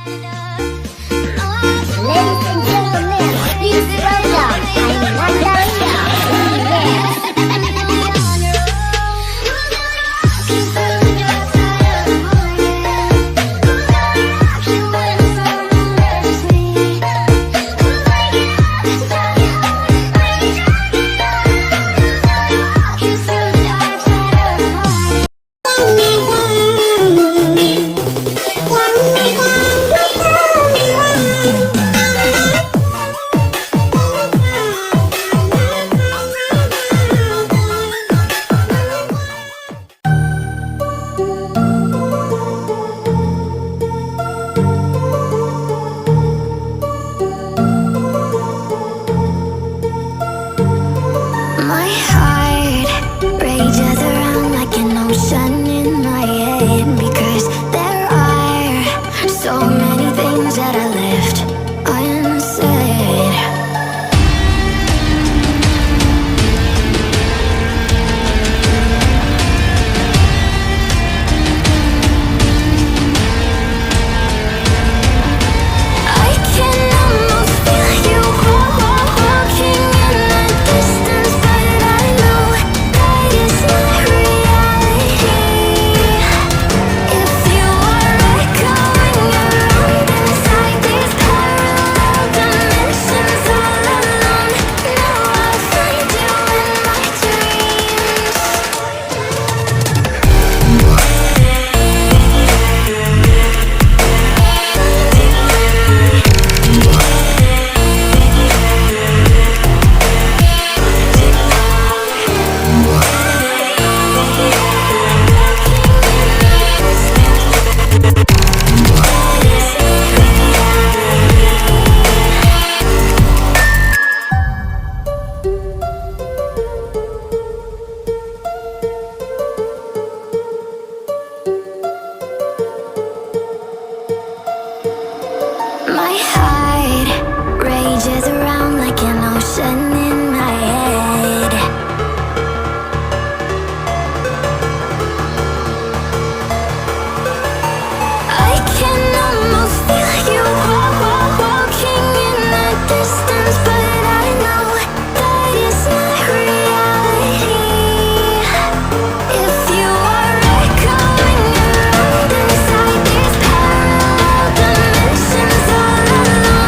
Ladies and gentlemen, please welcome Ainanda My heart rages around like an ocean in my head, because there are so many things that I left unsaid. I can almost feel you walking in the distance, but I know that is not reality. If you are echoing around inside these parallel dimensions all alone, now I'll find you in my dreams. My heart rages around like an ocean in my head. I can almost feel you walking in the distance, but I know that is not reality. If you are echoing around inside these parallel dimensions all alone,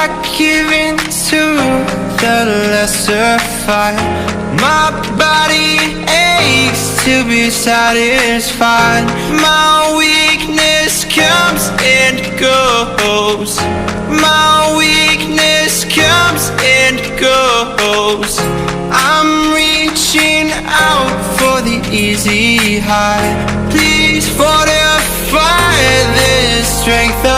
I give in to the lesser fight. My body aches to be satisfied. My weakness comes and goes. My weakness comes and goes. I'm reaching out for the easy high. Please fortify this strength